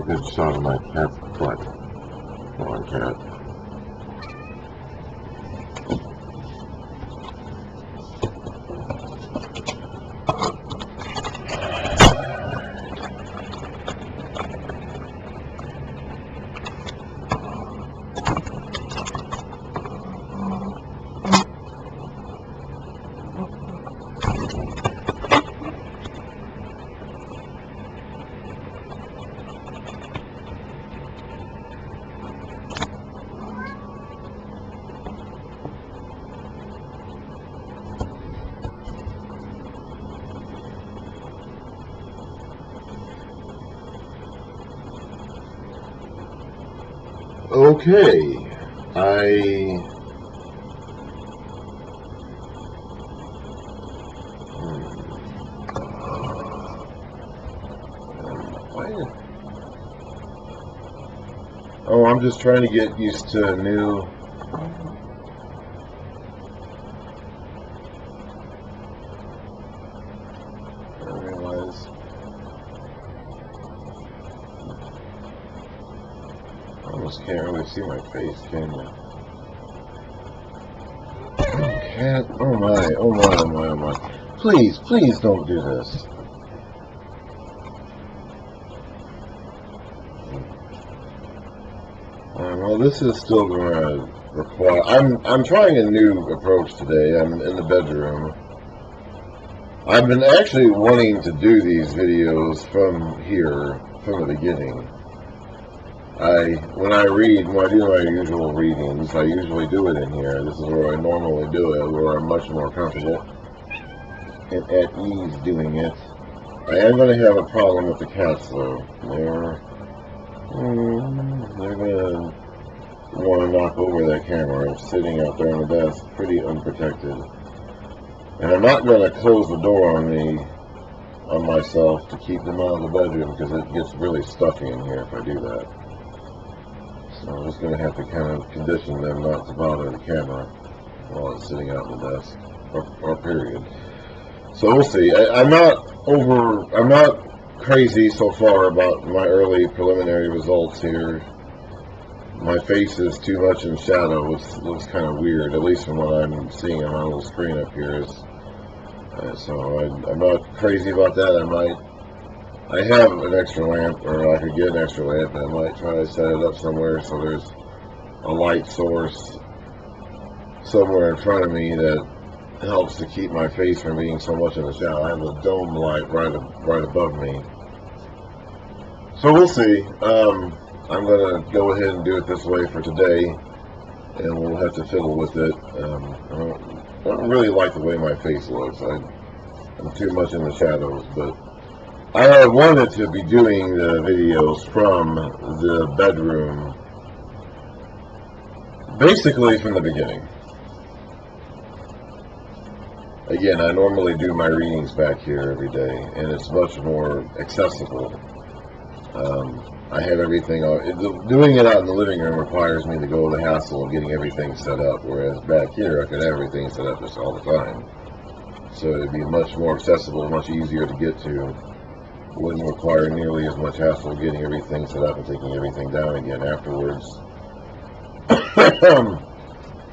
good shot of my cat's butt. Come on, cat. Okay, oh, I'm just trying to get used to a new... I realize... I almost can't really see my face, can you? Cat, oh my, oh my, oh my, oh my. Please, please don't do this. Well, this is still going to require... I'm trying a new approach today. I'm in the bedroom. I've been actually wanting to do these videos from here, from the beginning. When I do my usual readings, I usually do it in here. This is where I normally do it, where I'm much more comfortable and at ease doing it. I am going to have a problem with the cats, though. They're going to want to knock over that camera. I'm sitting out there on the desk, pretty unprotected. And I'm not going to close the door on myself to keep them out of the bedroom, because it gets really stuffy in here if I do that. So I'm just going to have to kind of condition them not to bother the camera while it's sitting out on the desk, or period. So we'll see. I'm not crazy so far about my early preliminary results here. My face is too much in shadow. It looks kind of weird, at least from what I'm seeing on my little screen up here. So I'm not crazy about that. I have an extra lamp, or I could get an extra lamp, and I might try to set it up somewhere so there's a light source somewhere in front of me that helps to keep my face from being so much in the shadow. I have a dome light right above me. So we'll see. I'm going to go ahead and do it this way for today, and we'll have to fiddle with it. I don't really like the way my face looks. I'm too much in the shadows, but I wanted to be doing the videos from the bedroom basically from the beginning. Again, I normally do my readings back here every day, and it's much more accessible. I have everything, doing it out in the living room requires me to go the hassle of getting everything set up, whereas back here I could have everything set up just all the time. So it'd be much more accessible, much easier to get to. Wouldn't require nearly as much hassle getting everything set up and taking everything down again afterwards.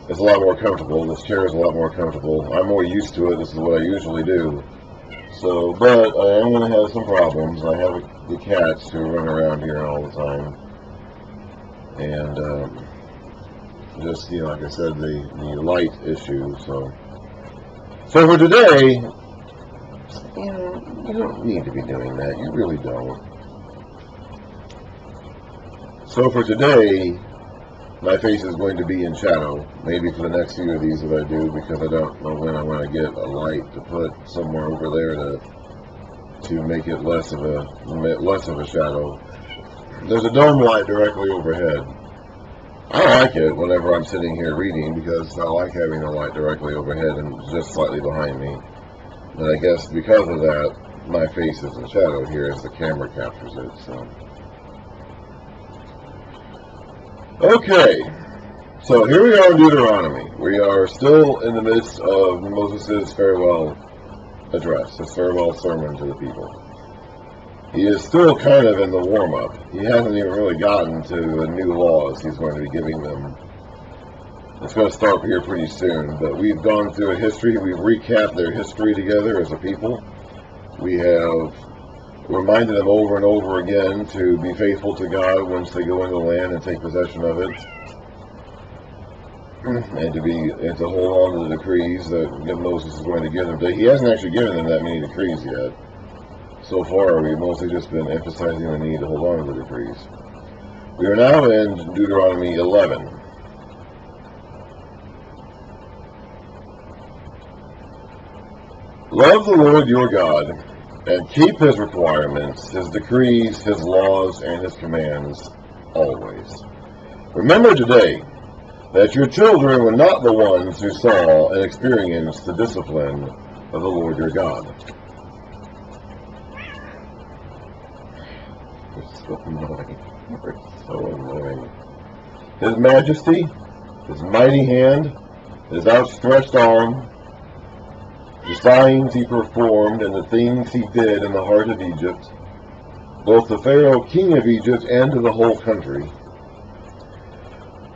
It's a lot more comfortable. This chair is a lot more comfortable. I'm more used to it. This is what I usually do. So, but I am going to have some problems. I have the cats who run around here all the time. And just, like I said, the light issue. So for today, you don't need to be doing that. You really don't. So for today, my face is going to be in shadow, maybe for the next few of these that I do, because I don't know when I'm going to get a light to put somewhere over there to make it less of a shadow. There's a dome light directly overhead. I like it whenever I'm sitting here reading, because I like having a light directly overhead and just slightly behind me. And I guess because of that, my face is in shadow here as the camera captures it. So. Okay, so here we are in Deuteronomy. We are still in the midst of Moses' farewell address, his farewell sermon to the people. He is still kind of in the warm-up. He hasn't even really gotten to the new laws he's going to be giving them. It's going to start here pretty soon, but we've gone through a history. We've recapped their history together as a people. We have reminded them over and over again to be faithful to God once they go into the land and take possession of it, and to hold on to the decrees that Moses is going to give them. He hasn't actually given them that many decrees yet. So far, we've mostly just been emphasizing the need to hold on to the decrees. We are now in Deuteronomy 11. Love the Lord your God, and keep his requirements, his decrees, his laws, and his commands always. Remember today that your children were not the ones who saw and experienced the discipline of the Lord your God. It's so annoying. It's so annoying. His majesty, his mighty hand, his outstretched arm, the signs he performed and the things he did in the heart of Egypt, both the Pharaoh king of Egypt and to the whole country,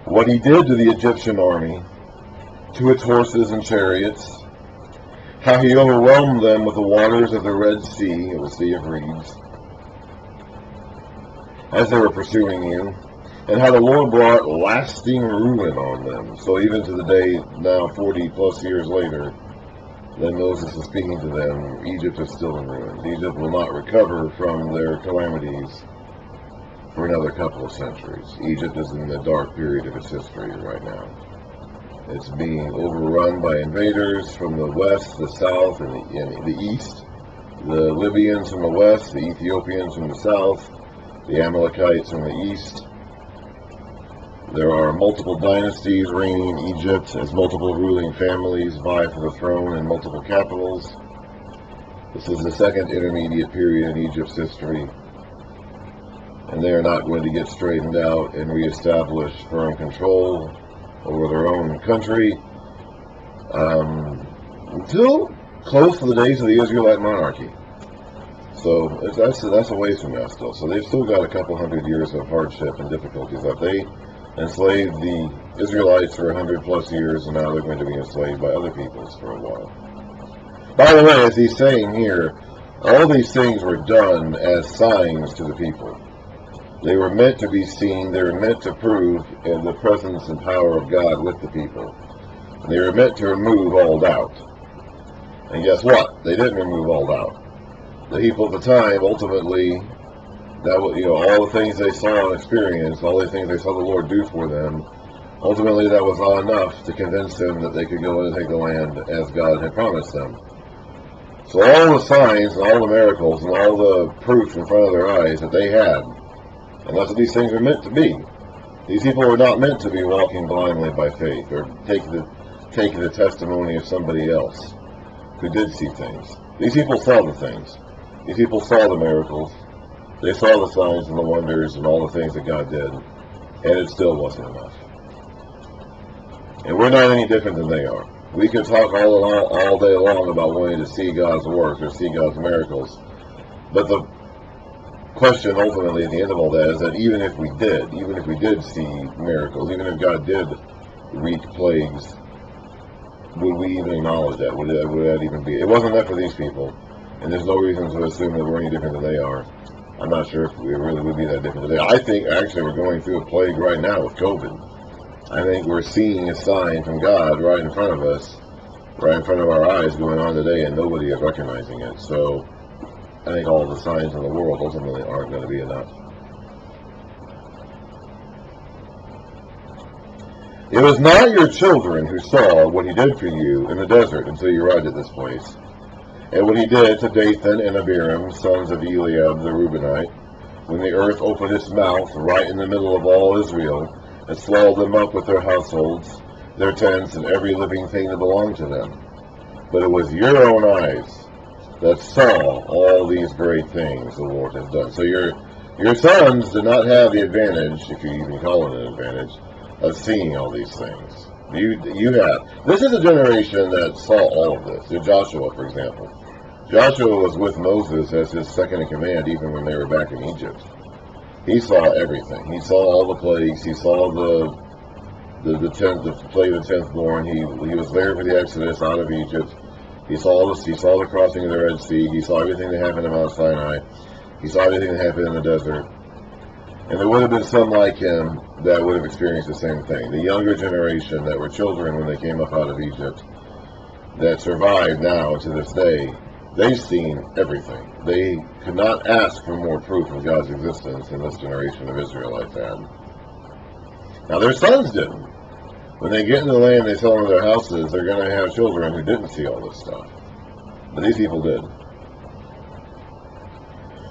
what he did to the Egyptian army, to its horses and chariots, how he overwhelmed them with the waters of the Red Sea, or the Sea of Reeds, as they were pursuing you, and how the Lord brought lasting ruin on them. So even to the day now, 40 plus years later, then Moses is speaking to them, Egypt is still in ruins. Egypt will not recover from their calamities for another couple of centuries. Egypt is in the dark period of its history right now. It's being overrun by invaders from the west, the south, and the east. The Libyans from the west, the Ethiopians from the south, the Amalekites from the east. There are multiple dynasties reigning in Egypt as multiple ruling families vie for the throne in multiple capitals. This is the second intermediate period in Egypt's history, and they are not going to get straightened out and reestablish firm control over their own country until close to the days of the Israelite monarchy. So that's a ways from now still. So they've still got a couple hundred years of hardship and difficulties left. They enslaved the Israelites for 100 plus years, and now they're going to be enslaved by other peoples for a while. By the way, as he's saying here, all these things were done as signs to the people. They were meant to be seen. They were meant to prove in the presence and power of God with the people. And they were meant to remove all doubt. And guess what? They didn't remove all doubt. The people at the time, ultimately, that was, all the things they saw and experienced, all the things they saw the Lord do for them, ultimately that was not enough to convince them that they could go in and take the land as God had promised them. So all the signs and all the miracles and all the proof in front of their eyes that they had, and that's what these things are meant to be. These people were not meant to be walking blindly by faith or taking the testimony of somebody else who did see things. These people saw the things. These people saw the miracles. They saw the signs and the wonders and all the things that God did, and it still wasn't enough. And we're not any different than they are. We could talk all day long about wanting to see God's work or see God's miracles, but the question ultimately at the end of all that is that even if we did see miracles, even if God did wreak plagues, would we even acknowledge that? Would that even be? It wasn't enough for these people, and there's no reason to assume that we're any different than they are. I'm not sure if we really would be that different today. I think actually we're going through a plague right now with COVID. I think we're seeing a sign from God right in front of us, right in front of our eyes going on today, and nobody is recognizing it. So I think all the signs in the world ultimately aren't going to be enough. It was not your children who saw what he did for you in the desert until you arrived at this place, and what he did to Dathan and Abiram, sons of Eliab the Reubenite, when the earth opened its mouth right in the middle of all Israel, and swallowed them up with their households, their tents, and every living thing that belonged to them. But it was your own eyes that saw all these great things the Lord has done. So your sons did not have the advantage, if you even call it an advantage, of seeing all these things. You have. This is a generation that saw all of this. Joshua, for example. Joshua was with Moses as his second in command even when they were back in Egypt. He saw everything. He saw all the plagues. He saw the plague of the 10th born. He was there for the Exodus out of Egypt. He saw the crossing of the Red Sea. He saw everything that happened at Mount Sinai. He saw everything that happened in the desert. And there would have been some like him that would have experienced the same thing. The younger generation that were children when they came up out of Egypt, that survived now to this day, they've seen everything. They could not ask for more proof of God's existence than this generation of Israelites had. Now their sons didn't. When they get in the land, they sell into their houses, they're going to have children who didn't see all this stuff. But these people did.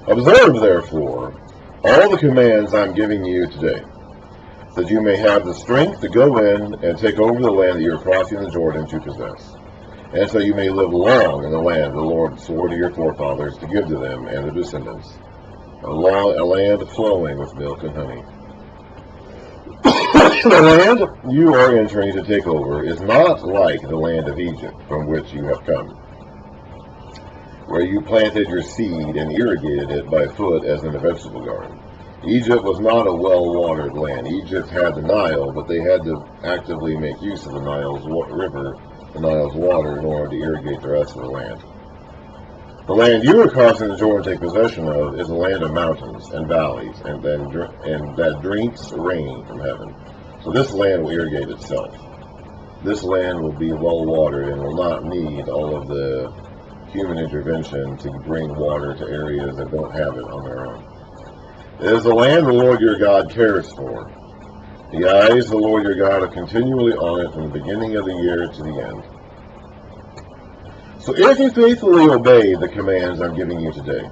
Observe, therefore, all the commands I'm giving you today, so that you may have the strength to go in and take over the land that you're crossing the Jordan to possess, and so you may live long in the land the Lord swore to your forefathers to give to them and their descendants, a land flowing with milk and honey. The land you are entering to take over is not like the land of Egypt from which you have come, where you planted your seed and irrigated it by foot as in a vegetable garden. Egypt was not a well-watered land. Egypt had the Nile, but they had to actively make use of the Nile's river, the Nile's water, in order to irrigate the rest of the land. The land you are crossing the Jordan to take possession of is a land of mountains and valleys, and that drinks rain from heaven. So this land will irrigate itself. This land will be well-watered and will not need all of the human intervention to bring water to areas that don't have it on their own. It is the land the Lord your God cares for. The eyes of the Lord your God are continually on it from the beginning of the year to the end. So if you faithfully obey the commands I'm giving you today,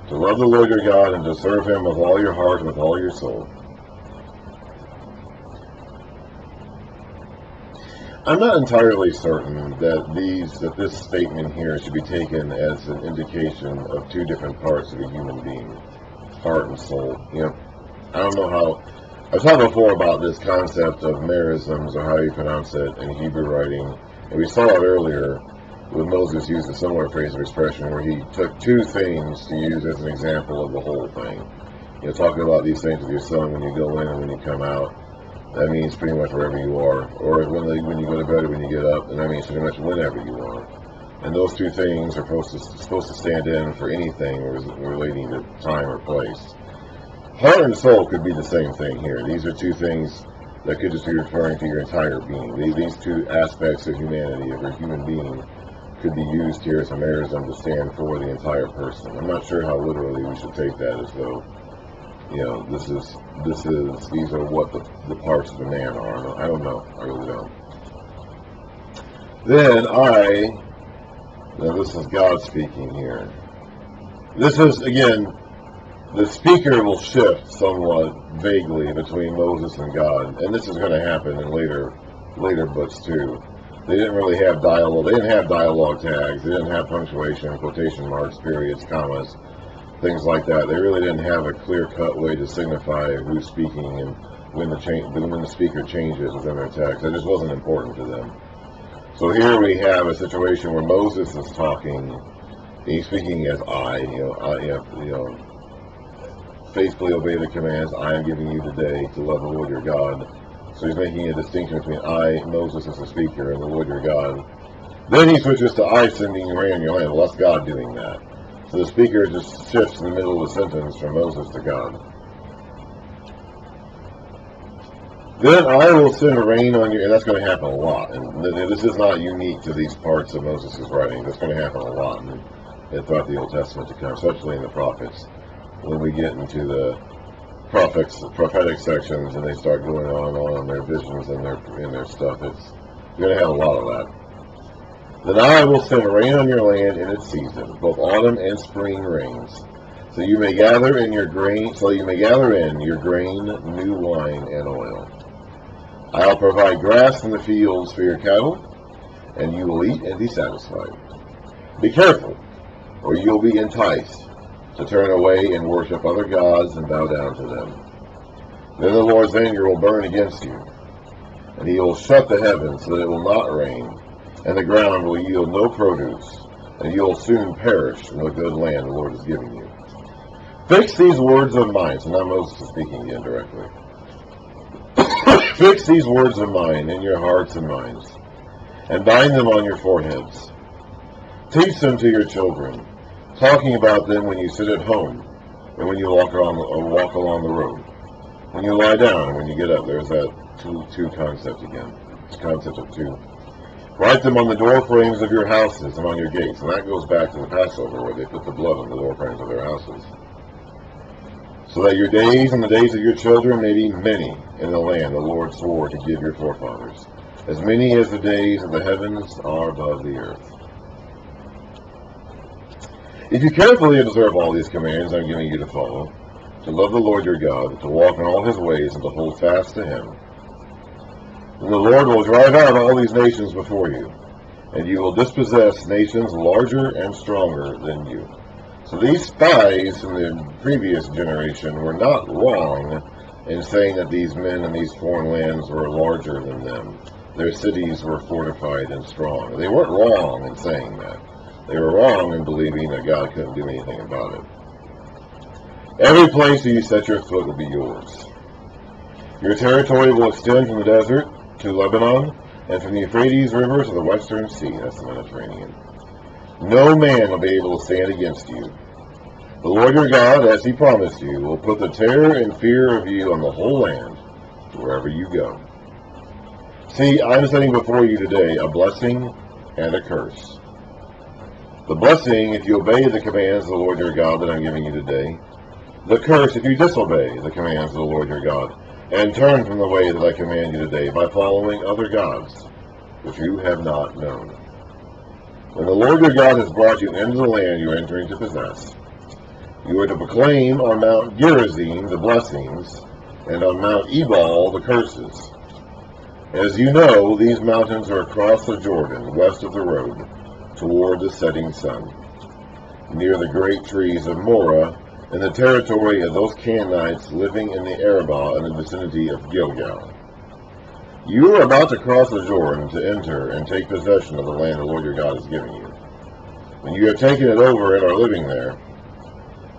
to love the Lord your God and to serve him with all your heart and with all your soul, I'm not entirely certain that this statement here should be taken as an indication of two different parts of a human being, heart and soul. I don't know how. I've talked before about this concept of merisms, or how you pronounce it in Hebrew writing, and we saw it earlier when Moses used a similar phrase of expression where he took two things to use as an example of the whole thing. Talking about these things with your son when you go in and when you come out. That means pretty much wherever you are, or when you go to bed or when you get up, and that means pretty much whenever you are. And those two things are supposed to stand in for anything relating to time or place. Heart and soul could be the same thing here. These are two things that could just be referring to your entire being. These two aspects of humanity, of your human being, could be used here as a merism to stand for the entire person. I'm not sure how literally we should take that, as though these are what the parts of a man are. I don't know. I really don't. Now this is God speaking here. This is, again, the speaker will shift somewhat vaguely between Moses and God, and this is going to happen in later books too. They didn't really have dialogue. They didn't have dialogue tags. They didn't have punctuation, quotation marks, periods, commas, things like that. They really didn't have a clear-cut way to signify who's speaking and when the speaker changes within their text. It just wasn't important to them. So here we have a situation where Moses is talking. He's speaking as faithfully obey the commands I am giving you today to love the Lord your God. So he's making a distinction between Moses as the speaker, and the Lord your God. Then he switches to I sending rain on your land. Well, that's God doing that. So the speaker just shifts in the middle of the sentence from Moses to God. Then I will send rain on you, and that's going to happen a lot. And this is not unique to these parts of Moses' writing. That's going to happen a lot throughout the Old Testament to come, especially in the prophets. When we get into the prophetic sections and they start going on their visions and their stuff, you're going to have a lot of that. Then I will send rain on your land in its season, both autumn and spring rains, so you may gather in your grain, new wine, and oil. I'll provide grass in the fields for your cattle, and you will eat and be satisfied. Be careful, or you'll be enticed to turn away and worship other gods and bow down to them. Then the Lord's anger will burn against you, and he will shut the heavens so that it will not rain, and the ground will yield no produce, and you will soon perish in the good land the Lord is giving you. Fix these words of mine. So now Moses is speaking again directly. Fix these words of mine in your hearts and minds, and bind them on your foreheads. Teach them to your children, talking about them when you sit at home, and when you walk along the road, when you lie down and when you get up. There's that two concept again. It's concept of two. Write them on the door frames of your houses and on your gates. And that goes back to the Passover, where they put the blood on the door frames of their houses. So that your days and the days of your children may be many in the land the Lord swore to give your forefathers, as many as the days of the heavens are above the earth. If you carefully observe all these commands I'm giving you to follow, to love the Lord your God, to walk in all his ways, and to hold fast to him, then the Lord will drive out all these nations before you, and you will dispossess nations larger and stronger than you. So these spies in the previous generation were not wrong in saying that these men in these foreign lands were larger than them. Their cities were fortified and strong. They weren't wrong in saying that. They were wrong in believing that God couldn't do anything about it. Every place that you set your foot will be yours. Your territory will extend from the desert to Lebanon, and from the Euphrates River to the western sea. That's the Mediterranean. No man will be able to stand against you. The Lord your God, as he promised you, will put the terror and fear of you on the whole land, wherever you go. See, I am setting before you today a blessing and a curse. The blessing, if you obey the commands of the Lord your God that I'm giving you today. The curse, if you disobey the commands of the Lord your God, and turn from the way that I command you today by following other gods, which you have not known. When the Lord your God has brought you into the land you are entering to possess, you are to proclaim on Mount Gerizim the blessings, and on Mount Ebal the curses. As you know, these mountains are across the Jordan, west of the road, toward the setting sun, near the great trees of Morah, in the territory of those Canaanites living in the Arabah in the vicinity of Gilgal. You are about to cross the Jordan to enter and take possession of the land the Lord your God is giving you. When you have taken it over and are living there,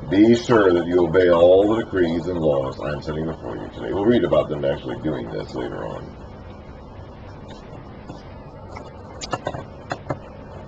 be sure that you obey all the decrees and laws I am setting before you today. We'll read about them actually doing this later on.